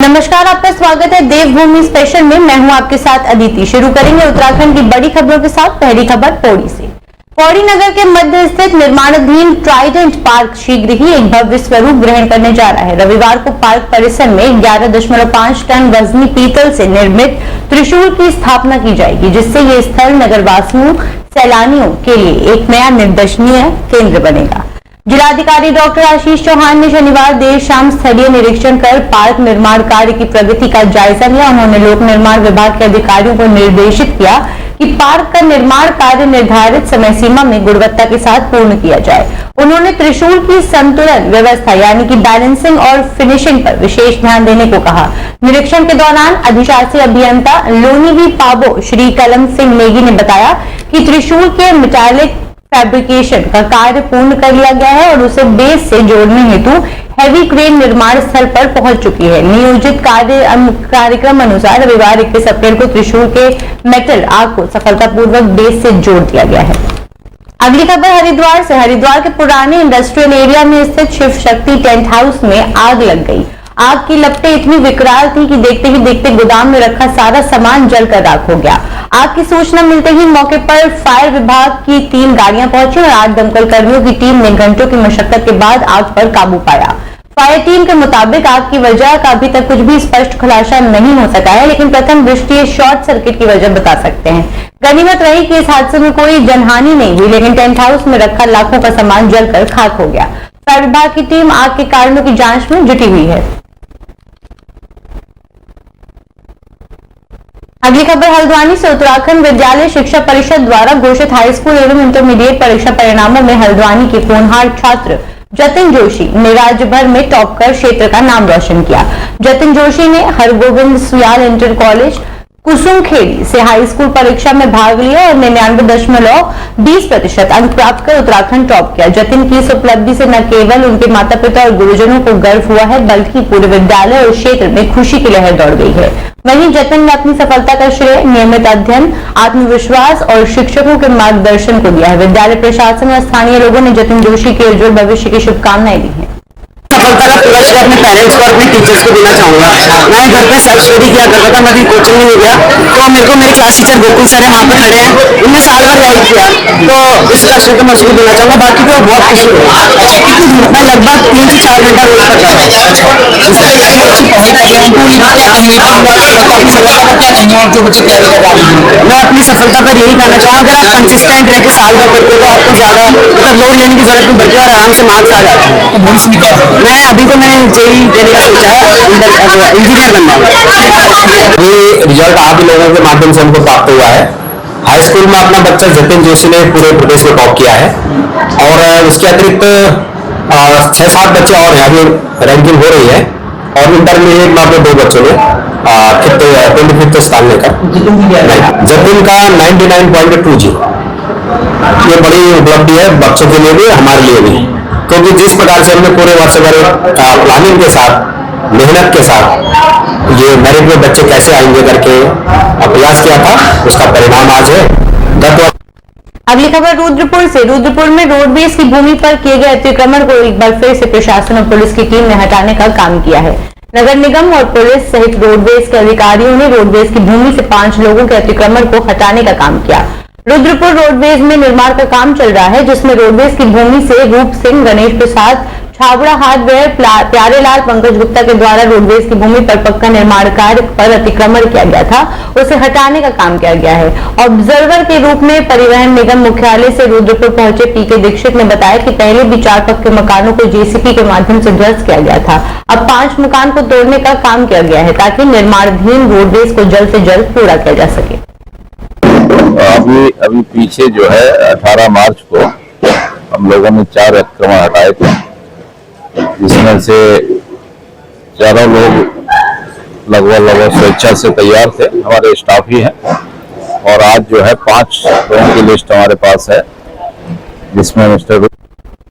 नमस्कार, आपका स्वागत है देवभूमि स्पेशल में। मैं हूं आपके साथ अदिति। शुरू करेंगे उत्तराखंड की बड़ी खबरों के साथ। पहली खबर पौड़ी से। पौड़ी नगर के मध्य स्थित निर्माणाधीन ट्राइडेंट पार्क शीघ्र ही एक भव्य स्वरूप ग्रहण करने जा रहा है। रविवार को पार्क परिसर में 11.5 टन वजनी पीतल से निर्मित त्रिशूल की स्थापना की जाएगी, जिससे ये स्थल नगरवासियों सैलानियों के लिए एक नया निर्दशनीय केंद्र बनेगा। जिलाधिकारी डॉक्टर आशीष चौहान ने शनिवार देर शाम स्थलीय निरीक्षण कर पार्क निर्माण कार्य की प्रगति का जायजा लिया। उन्होंने लोक निर्माण विभाग के अधिकारियों को निर्देशित किया कि पार्क का निर्माण कार्य निर्धारित समय सीमा में गुणवत्ता के साथ पूर्ण किया जाए। उन्होंने त्रिशूल की संतुलन व्यवस्था यानी कि बैलेंसिंग और फिनिशिंग पर विशेष ध्यान देने को कहा। निरीक्षण के दौरान अधिशासी अभियंता लोनीवी पाबो श्री कलम सिंह नेगी ने बताया कि त्रिशूल के मेटालिक फैब्रिकेशन का कार्य पूर्ण कर लिया गया है और उसे बेस से जोड़ने हेतु हैवी क्रेन निर्माण स्थल पर पहुंच चुकी है। नियोजित कार्यक्रम अनुसार रविवार 21 अप्रैल को त्रिशूल के मेटल आग को सफलतापूर्वक बेस से जोड़ दिया गया है। अगली खबर हरिद्वार से। हरिद्वार के पुराने इंडस्ट्रियल एरिया में स्थित शिव शक्ति टेंट हाउस में आग लग गई। आग की लपटें इतनी विकराल थी कि देखते ही देखते गोदाम में रखा सारा सामान जलकर राख हो गया। आग की सूचना मिलते ही मौके पर फायर विभाग की 3 गाड़ियां पहुंची और 8 दमकल कर्मियों की टीम ने घंटों की मशक्कत के बाद आग पर काबू पाया। फायर टीम के मुताबिक आग की वजह का अभी तक कुछ भी स्पष्ट खुलासा नहीं हो सका है, लेकिन प्रथम दृष्टया शॉर्ट सर्किट की वजह बता सकते हैं। गनीमत रही कि इस हादसे में कोई जनहानि नहीं हुई, लेकिन टेंट हाउस में रखा लाखों का सामान जलकर खाक हो गया। फायर विभाग की टीम आग के कारणों की जांच में जुटी हुई है। अगली खबर हल्द्वानी से। उत्तराखंड विद्यालय शिक्षा परिषद द्वारा घोषित हाई स्कूल एवं इंटरमीडिएट परीक्षा परिणामों में हल्द्वानी के होनहार छात्र जतिन जोशी ने राज्य भर में टॉप कर क्षेत्र का नाम रोशन किया। जतिन जोशी ने हरगोविंद सुयाल इंटर कॉलेज कुसुमखेड़ी से हाई स्कूल परीक्षा में भाग लिया और 99.20% अंक प्राप्त कर उत्तराखंड टॉप किया। जतिन की इस उपलब्धि से न केवल उनके माता पिता और गुरुजनों को गर्व हुआ है, बल्कि पूरे विद्यालय और क्षेत्र में खुशी की लहर दौड़ गई है। वहीं जतिन ने अपनी सफलता का श्रेय नियमित अध्ययन, आत्मविश्वास और शिक्षकों के मार्गदर्शन को दिया है। विद्यालय प्रशासन और स्थानीय लोगों ने जतिन जोशी के उज्जवल भविष्य की शुभकामनाएं दी हैं। सफलता का पूरा श्रेय अपने पेरेंट्स को और अपने टीचर्स को देना चाहूंगा। मैं घर पे सेल्फ स्टडी किया करता था, मैं भी कोचिंग में गया, तो मेरे को मेरे क्लास टीचर गोकुल सर है, वहाँ पे खड़े हैं, उन्होंने साल भर गाइड किया, तो इसका श्रेय तो मैं उसको देना चाहूंगा। बाकी तो बहुत खुशी हुई। मैं लगभग 3 से 4 घंटा रोज पढ़ता था। मैं अपनी सफलता पर यही कहना चाहूंगा, अगर आप कंसिस्टेंट रह के साल भर पढ़ते हो तो आपको ज्यादा लोड लेने की जरूरत नहीं पड़ती और आराम से मार्क्स आ जाते हैं। मैं अभी तो मैंने जेईई देने का सोचा है, इंजीनियर बनना है। ये रिजल्ट आप लोगों के माध्यम से हमको प्राप्त हुआ है। हाई स्कूल में अपना बच्चा जतिन जोशी ने पूरे प्रदेश में टॉप किया है और इसके अतिरिक्त 6-7 बच्चे और यहाँ भी रैंकिंग हो रही है और इंटरमीडिएट में अपने 2 बच्चों ने 25th स्थान लेकर जतिन का 99.20। ये बड़ी उपलब्धि है बच्चों के लिए भी, हमारे लिए भी, क्योंकि जिस प्रकार से हमने पूरे वर्ष भर प्लानिंग के साथ, मेहनत के साथ ये मेरिट में बच्चे कैसे आएंगे करके प्रयास किया था, उसका परिणाम आज है। अगली खबर रुद्रपुर से। रुद्रपुर में रोडवेज की भूमि पर किए गए अतिक्रमण को एक बार फिर से प्रशासन और पुलिस की टीम ने हटाने का काम किया है। नगर निगम और पुलिस सहित रोडवेज के अधिकारियों ने रोडवेज की भूमि से 5 लोगों के अतिक्रमण को हटाने का काम किया। रुद्रपुर रोडवेज में निर्माण का काम चल रहा है, जिसमें रोडवेज की भूमि से रूप सिंह, गणेश प्रसाद, छाबड़ा हार्डवेयर, प्यारेलाल, पंकज गुप्ता के द्वारा रोडवेज की भूमि पर पक्का निर्माण कार्य पर अतिक्रमण किया गया था, उसे हटाने का काम किया गया है। ऑब्जर्वर के रूप में परिवहन निगम मुख्यालय से रुद्रपुर पहुंचे पीके दीक्षित ने बताया कि पहले भी 4 पक्के मकानों को जेसीबी के माध्यम से ध्वस्त किया गया था। अब 5 मकान को तोड़ने का काम किया गया है, ताकि निर्माणाधीन रोडवेज को जल्द से जल्द पूरा किया जा सके। अभी पीछे जो है 18 मार्च को हम लोगों ने 4 अतिक्रमण हटाए थे, जिसमें से चारों लोग लगभग स्वेच्छा से तैयार थे, हमारे स्टाफ ही हैं। और आज जो है 5 लोगों की लिस्ट हमारे पास है, जिसमें मिस्टर।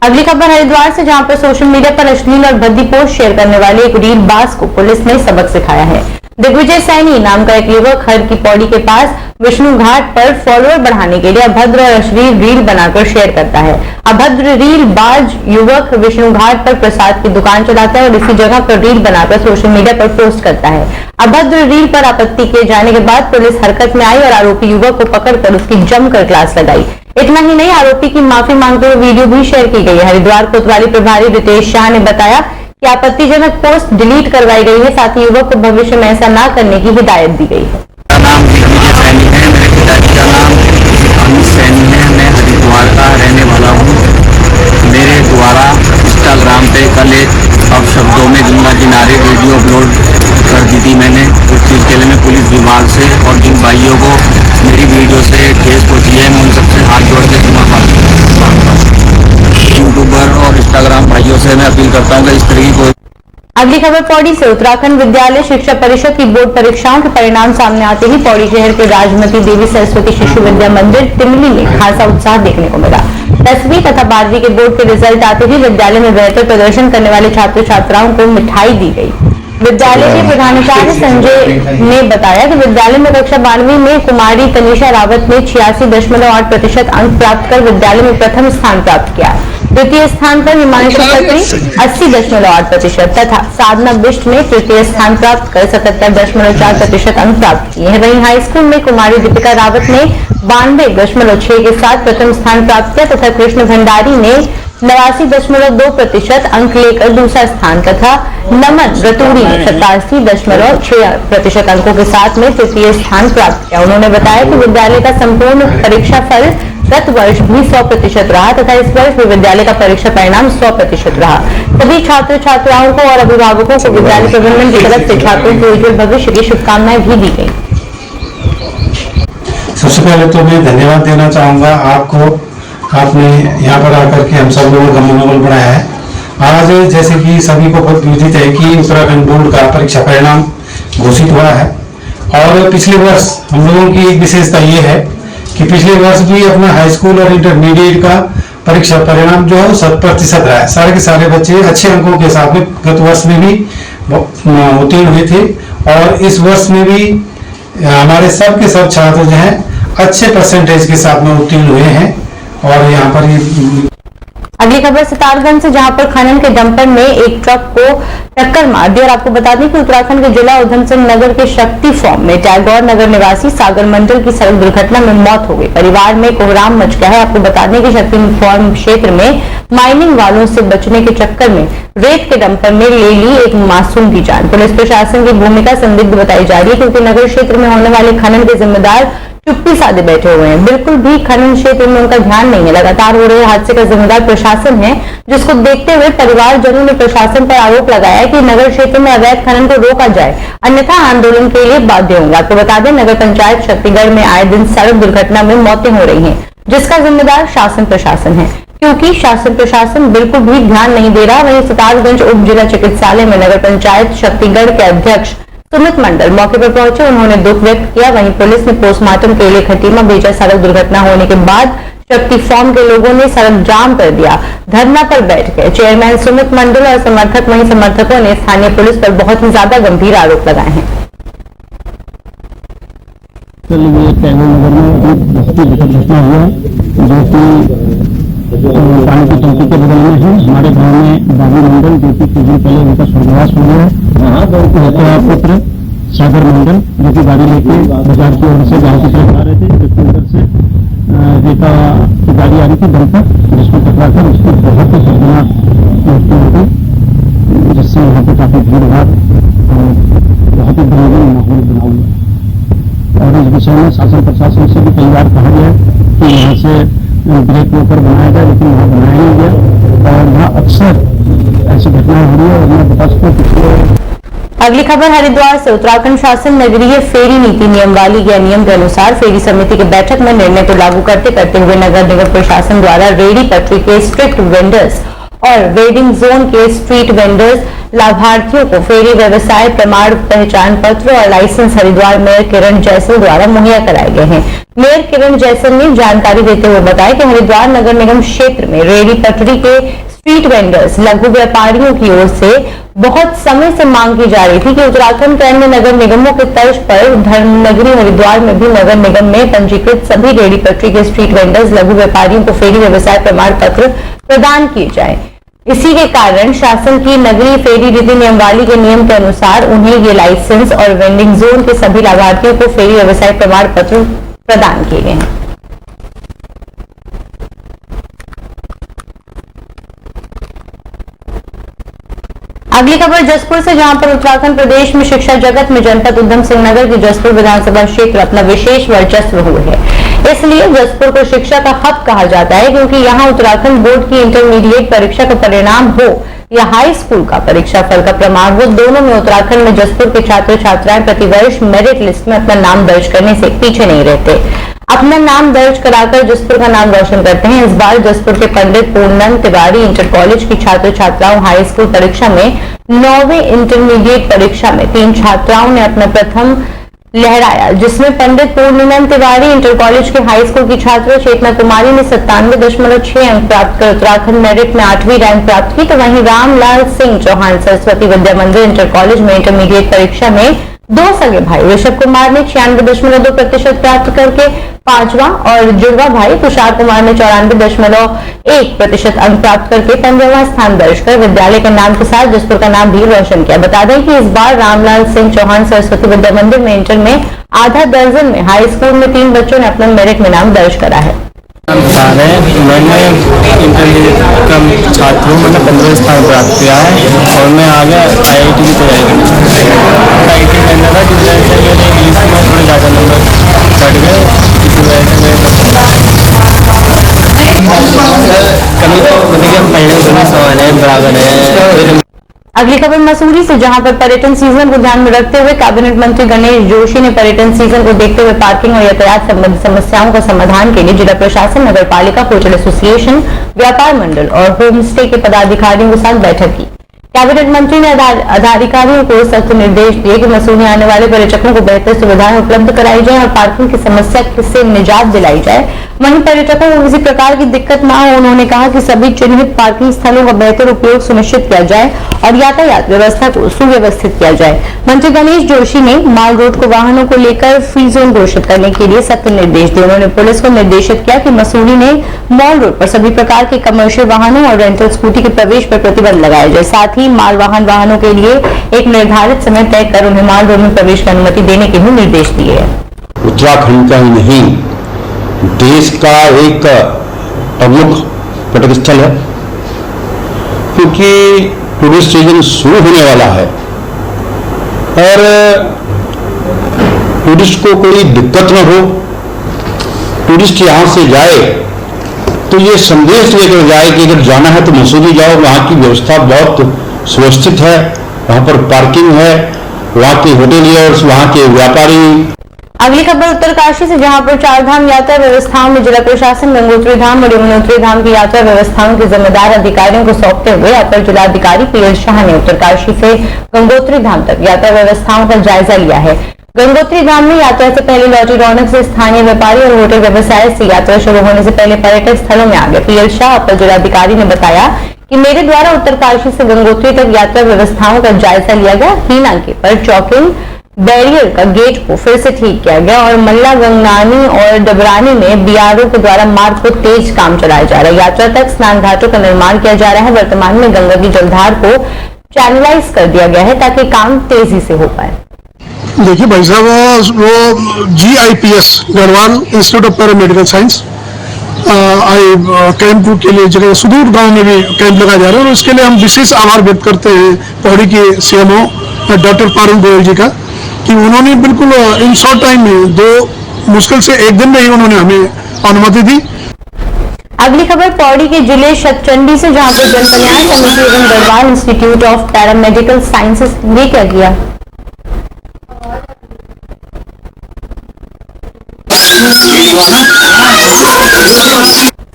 अगली खबर हरिद्वार से, जहां पर सोशल मीडिया पर अश्लील और भद्दी पोस्ट शेयर करने वाले एक रील बाज को पुलिस ने सबक सिखाया है। दिग्विजय सैनी नाम का एक युवक हर की पौड़ी के पास विष्णु घाट पर फॉलोअर बढ़ाने के लिए अभद्र और अश्लील रील बनाकर शेयर करता है। अभद्र रील बाज युवक विष्णु घाट पर प्रसाद की दुकान चलाता है और इसी जगह पर रील बनाकर सोशल मीडिया पर पोस्ट करता है। अभद्र रील पर आपत्ति किए जाने के बाद पुलिस हरकत में आई और आरोपी युवक को पकड़कर उसकी जमकर क्लास लगाई। इतना ही नहीं, आरोपी की माफी मांगते हुए वीडियो भी शेयर की गई है। हरिद्वार कोतवाली प्रभारी रितेश शाह ने बताया कि आपत्तिजनक पोस्ट डिलीट करवाई गई है, साथ ही युवक को भविष्य में ऐसा न करने की हिदायत दी गई है। मेरा नाम दिग्विजय सैनी है। मेरे पिताजी का नाम अमित सैनी है। मैं हरिद्वार का रहने वाला हूँ। मेरे द्वारा इंस्टाग्राम पे कल एक अपशब्दों में गंगा किनारे वीडियो अपलोड कर दी थी मैंने। उस चीज़ के लिए मैं पुलिस विभाग से और जिन भाइयों को मेरी वीडियो से ठेस पहुँची है, मैं उन सबसे हाथ जोड़ के क्षमा मांगता हूँ। यूट्यूबर और इंस्टाग्राम भाइयों से मैं अपील करता हूँ कि इस तरह की कोई। अगली खबर पौड़ी से। उत्तराखंड विद्यालय शिक्षा परिषद की बोर्ड परीक्षाओं के परिणाम सामने आते ही पौड़ी शहर के राजमती देवी सरस्वती शिशु विद्या मंदिर तिमली में खासा उत्साह देखने को मिला। 10वीं तथा 12वीं के बोर्ड के रिजल्ट आते ही विद्यालय में बेहतर प्रदर्शन करने वाले छात्र छात्राओं को मिठाई दी गई। विद्यालय के प्रधानाचार्य संजय ने बताया कि विद्यालय में कक्षा 12वीं में कुमारी तनिषा रावत ने 86.8% अंक प्राप्त कर विद्यालय में प्रथम स्थान प्राप्त किया। द्वितीय स्थान पर हिमांशु खत्री 80.8% तथा साधना बिष्ट ने तृतीय स्थान प्राप्त कर 77.4% अंक प्राप्त किए हैं। वहीं हाई स्कूल में कुमारी दीपिका रावत ने 92.6 के साथ प्रथम स्थान प्राप्त किया तथा कृष्ण भंडारी ने 89.2% अंक लेकर दूसरा स्थान तथा नमन रतूड़ी ने 87.6% अंकों के साथ में तृतीय स्थान प्राप्त किया। उन्होंने बताया कि विद्यालय का संपूर्ण परीक्षा फल गत वर्ष भी 100% रहा तथा इस वर्ष भी विद्यालय का परीक्षा परिणाम 100% रहा। सभी छात्र छात्राओं को और अभिभावकों को विद्यालय प्रबंधन की तरफ से छात्रों के उज्जवल भविष्य की शुभकामनाएं भी दी गई। सबसे पहले तो मैं धन्यवाद देना चाहूंगा आपको, आपने यहाँ पर आकर के हम सब लोगों का मनोबल बढ़ाया है। आज जैसे कि सभी को बहुत विदित है कि उत्तराखंड बोर्ड का परीक्षा परिणाम घोषित हुआ है और पिछले वर्ष हम लोगों की एक विशेषता ये है कि पिछले वर्ष भी अपना हाई स्कूल और इंटरमीडिएट का परीक्षा परिणाम जो है 100% रहा है। सारे के सारे बच्चे अच्छे अंकों के साथ में गत वर्ष में भी उत्तीर्ण हुए थे और इस वर्ष में भी हमारे सब के सब छात्र जो हैं अच्छे परसेंटेज के साथ में उत्तीर्ण हुए हैं। और यहाँ पर अगली खबर सितारगंज से, जहां पर खनन के डंपर ने एक ट्रक को टक्कर मार दी। और आपको बता दें कि उत्तराखंड के जिला उधम सिंह नगर के शक्ति फॉर्म में टैगोर नगर निवासी सागर मंडल की सड़क दुर्घटना में मौत हो गई। परिवार में कोहराम मच गया है। आपको बता दें कि शक्ति फॉर्म क्षेत्र में माइनिंग वालों से बचने के चक्कर में रेत के डंपर में ले ली एक मासूम की जान। पुलिस प्रशासन की भूमिका संदिग्ध बताई जा रही है क्योंकि नगर क्षेत्र में होने वाले खनन के जिम्मेदार चुप्पी साधे बैठे हुए हैं। बिल्कुल भी खनन क्षेत्र में उनका ध्यान नहीं है। लगातार हो रहे हादसे का जिम्मेदार प्रशासन है, जिसको देखते हुए परिवारजनों ने प्रशासन पर आरोप लगाया कि नगर क्षेत्र में अवैध खनन को रोका जाए, अन्यथा आंदोलन के लिए बाध्य होंगे। आपको बता दें, नगर पंचायत शक्तिगढ़ में आए दिन सड़क दुर्घटना में मौतें हो रही हैं, जिसका जिम्मेदार शासन प्रशासन है क्योंकि शासन प्रशासन बिल्कुल भी ध्यान नहीं दे रहा। वहीं सितारगंज उप जिला चिकित्सालय में नगर पंचायत शक्तिगढ़ के अध्यक्ष सुमित मंडल मौके पर पहुंचे। उन्होंने दुख व्यक्त किया। वहीं पुलिस ने पोस्टमार्टम के लिए खटीमा भेजा। सड़क दुर्घटना होने के बाद शक्ति फॉर्म के लोगों ने सड़क जाम कर दिया, धरना पर बैठ गए। चेयरमैन सुमित मंडल और समर्थक वहीं समर्थकों ने स्थानीय पुलिस पर बहुत ही ज्यादा गंभीर आरोप लगाए हैं। टैगोर नगर में बहुत ही दुखद घटना हुआ जो कि पानी की टंकी के बगल में है। हमारे गांव में बाबू मंडल जो कि कुछ दिन पहले उनका स्वर्गवास हो गया, पुत्र सागर मंडल जो कि गाड़ी लेके बाजार की ओर से गांव की तरफ आ रहे थे, जबकि उधर से रेता की गाड़ी आ रही थी डंपर, जिसको टकराकर उसकी बहुत ही खतरनाक मृत्यु हो गई, जिससे वहाँ पर काफी भीड़ भाड़ और बहुत ही गंभीर माहौल बना हुआ। और इस विषय में शासन प्रशासन से भी कई बार कहा गया कि यहाँ से ब्रेक वोकर बनाया जाए, लेकिन वहाँ बनाया नहीं गया और वहाँ अक्सर ऐसी घटनाएं हो रही है। और मैं बता सकता पिछले अगली खबर हरिद्वार से। उत्तराखंड शासन नगरीय फेरी नीति नियमावली के नियम के अनुसार फेरी समिति की बैठक में निर्णय को लागू करते हुए नगर निगम प्रशासन द्वारा रेहड़ी पटरी के स्ट्रिक्ट वेंडर्स और वेडिंग जोन के स्ट्रीट वेंडर्स लाभार्थियों को फेरी व्यवसाय प्रमाण पहचान पत्र और लाइसेंस हरिद्वार मेयर किरण जैसल द्वारा मुहैया कराए गए हैं। मेयर किरण जैसल ने जानकारी देते हुए बताया कि हरिद्वार नगर निगम क्षेत्र में रेहड़ी पटरी के स्ट्रीट वेंडर्स लघु व्यापारियों की ओर से बहुत समय से मांग की जा रही थी कि उत्तराखंड के अन्य नगर निगमों के तर्ज पर धर्मनगरी हरिद्वार में भी नगर निगम में पंजीकृत सभी रेहड़ी पटरी के स्ट्रीट वेंडर्स लघु व्यापारियों को फेरी व्यवसाय प्रमाण पत्र प्रदान किए जाए। इसी के कारण शासन की नगरीय फेरी रीति नियमावली के नियम के अनुसार उन्हें ये लाइसेंस और वेंडिंग जोन के सभी लाभार्थियों को फेरी व्यवसाय प्रमाण पत्र प्रदान किए गए हैं। अगली खबर जसपुर से, जहां पर उत्तराखंड प्रदेश में शिक्षा जगत में जनपद उधम सिंह नगर के जसपुर विधानसभा क्षेत्र अपना विशेष वर्चस्व हुए है। इसलिए जसपुर को शिक्षा का हब कहा जाता है, क्योंकि यहां उत्तराखंड बोर्ड की इंटरमीडिएट परीक्षा का परिणाम हो या हाई स्कूल का परीक्षा फल का प्रमाण हो, दोनों में उत्तराखंड में जसपुर के छात्र छात्राएं प्रतिवर्ष मेरिट लिस्ट में अपना नाम दर्ज करने से पीछे नहीं रहते, अपना नाम दर्ज कराकर जसपुर का नाम रोशन करते हैं। इस बार जसपुर के पंडित पूर्णनंद तिवारी इंटर कॉलेज की छात्र छात्राओं हाई स्कूल परीक्षा में 9वीं इंटरमीडिएट परीक्षा में 3 छात्राओं ने अपना प्रथम लहराया, जिसमें पंडित पूर्णनंद तिवारी इंटर कॉलेज के हाई स्कूल की छात्रा चेतना कुमारी ने 97.6 अंक प्राप्त कर उत्तराखंड मेरिट में 8वीं रैंक प्राप्त की, तो वहीं रामलाल सिंह चौहान सरस्वती विद्या मंदिर इंटर कॉलेज में इंटरमीडिएट परीक्षा में 2 सगे भाई ऋषभ कुमार ने 96.2% प्राप्त करके 5वां और जुड़वा भाई तुषार कुमार ने 94.1% अंक प्राप्त करके 15वां स्थान दर्ज कर विद्यालय के नाम के साथ जसपुर का नाम भी रोशन किया। बता दें कि इस बार रामलाल सिंह चौहान सरस्वती विद्या मंदिर में इंटर में आधा दर्जन में, हाई स्कूल में 3 बच्चों ने अपना मेरिट में नाम दर्ज करा है। मैंने इंटरमीडिएट का छात्र हूँ, मैंने 15 स्थान प्राप्त किया है और मैं आगे IIT की तैयारी करना IIT करना था, जिस वजह से मेरे इंग्लिश में थोड़े ज़्यादा नंबर बढ़ गए, इसी वजह से मैं कभी तो मतलब पहले दोनों समान है, बराबर है। अगली खबर मसूरी से, जहां पर पर्यटन सीजन को ध्यान में रखते हुए कैबिनेट मंत्री गणेश जोशी ने पर्यटन सीजन को देखते हुए पार्किंग और यातायात संबंधी समस्याओं का समाधान के लिए जिला प्रशासन, नगर पालिका, होटल एसोसिएशन, व्यापार मंडल और होम स्टे के पदाधिकारियों के साथ बैठक की। कैबिनेट मंत्री ने अधिकारियों को सख्त निर्देश दिए कि मसूरी आने वाले पर्यटकों को बेहतर सुविधाएं उपलब्ध कराई जाए और पार्किंग की समस्या से निजात दिलाई जाए। वहीं पर्यटकों को किसी प्रकार की दिक्कत ना हो, उन्होंने कहा कि सभी चिन्हित पार्किंग स्थलों का बेहतर उपयोग सुनिश्चित किया जाए और यातायात व्यवस्था को सुव्यवस्थित किया जाए। मंत्री गणेश जोशी ने माल रोड को वाहनों को लेकर फ्री जोन घोषित करने के लिए सख्त निर्देश दिए। उन्होंने पुलिस को निर्देशित किया कि मसूरी ने मॉल रोड पर सभी प्रकार के कमर्शियल वाहनों और रेंटल स्कूटी के प्रवेश पर प्रतिबंध लगाया जाए। साथ ही माल वाहनों के लिए एक निर्धारित समय तय कर उन्हें माल रोड में प्रवेश की अनुमति देने के भी निर्देश दिए हैं। उत्तराखंड का ही नहीं, देश का एक प्रमुख पर्यटक स्थल है, क्योंकि टूरिस्ट सीजन शुरू होने वाला है और टूरिस्ट को कोई दिक्कत न हो, टूरिस्ट यहाँ से जाए तो ये संदेश लेकर जाए कि अगर जाना है तो मसूरी जाओ, वहाँ की व्यवस्था बहुत सुव्यवस्थित है, वहाँ पर पार्किंग है, वहाँ के होटेलियर्स, वहाँ के व्यापारी। अगली खबर उत्तरकाशी से, जहां पर 4 धाम यात्रा व्यवस्थाओं में जिला प्रशासन गंगोत्री धाम और यमुनोत्री धाम की यात्रा व्यवस्थाओं के जिम्मेदार अधिकारियों को सौंपते हुए अपर जिलाधिकारी पीएल शाह ने उत्तरकाशी से गंगोत्री धाम तक यात्रा व्यवस्थाओं का जायजा लिया है। गंगोत्री धाम में यात्रा से पहले लौटी रौनक से स्थानीय व्यापारी और होटल व्यवसाय से यात्रा शुरू होने से पहले पर्यटक स्थलों में आ गए। पीएल शाह अपर जिलाधिकारी ने बताया कि मेरे द्वारा उत्तरकाशी से गंगोत्री तक यात्रा व्यवस्थाओं का जायजा लिया गया। हीनांके पर चौकिंग बैरियर का गेट को फिर से ठीक किया गया और मल्ला गंगनानी और डबरानी में बीआरओ के द्वारा मार्ग को तेज काम चलाया जा रहा है। यात्रा तक स्नान घाटों का निर्माण किया जा रहा है। वर्तमान में गंगा की जलधार को चैनलाइज कर दिया गया है ताकि काम तेजी से हो पाए। देखिए भाई साहब, वो GIPS Garhwal institute of paramedical science camp के लिए जगह सुदूर गांव में भी कैंप लगाया जा रहा है और उसके लिए हम विशेष आभार व्यक्त करते हैं पौड़ी के CMO डॉक्टर पारुल गोयल जी का, कि उन्होंने बिल्कुल इन शॉर्ट टाइम में मुश्किल से 1 दिन में ही उन्होंने हमें अनुमति दी। अगली खबर पौड़ी के जिले शतचंडी से, जहां पर जन कल्याण समिति एवं Garhwal institute of paramedical sciences ने क्या किया।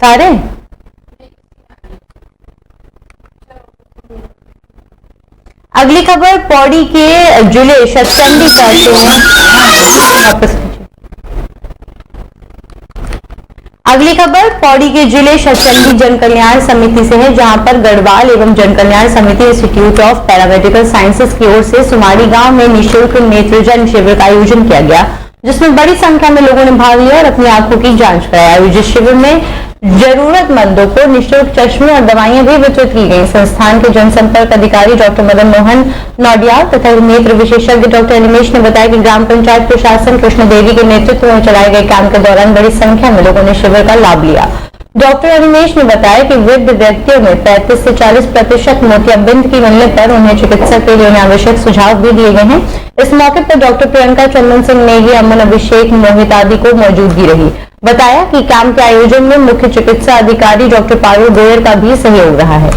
सारे अगली खबर पौड़ी के जिले सतचंडी अगली खबर पौड़ी के जिले सतचंडी जन कल्याण समिति से है, जहां पर गढ़वाल एवं जन कल्याण समिति इंस्टीट्यूट ऑफ पैरामेडिकल साइंसेज की ओर से सुमाड़ी गांव में निःशुल्क नेत्रजन शिविर का आयोजन किया गया, जिसमें बड़ी संख्या में लोगों ने भाग लिया और अपनी आंखों की जांच कराई। आयोजित शिविर में जरूरतमंदों को निःशुल्क चश्मे और दवाइयां भी वितरित की गई। संस्थान के जनसंपर्क अधिकारी डॉक्टर मदन मोहन नौडियाल तथा नेत्र विशेषज्ञ डॉक्टर अनिमेश ने बताया कि ग्राम पंचायत प्रशासन कृष्ण देवी के नेतृत्व में चलाए गए कैंप के दौरान बड़ी संख्या में लोगों ने शिविर का लाभ लिया। डॉक्टर अनिमेश ने बताया कि वृद्ध व्यक्तियों में 35 से 40% मोतियाबिंद की मिलने पर उन्हें चिकित्सा के लिए आवश्यक सुझाव भी दिए गए हैं। इस मौके पर डॉक्टर प्रियंका, चंदन सिंह नेगी, अमन, अभिषेक, मोहित आदि को मौजूदगी रही। बताया कि कैंप के आयोजन में मुख्य चिकित्सा अधिकारी डॉक्टर पारुल गोयल का भी सहयोग रहा है।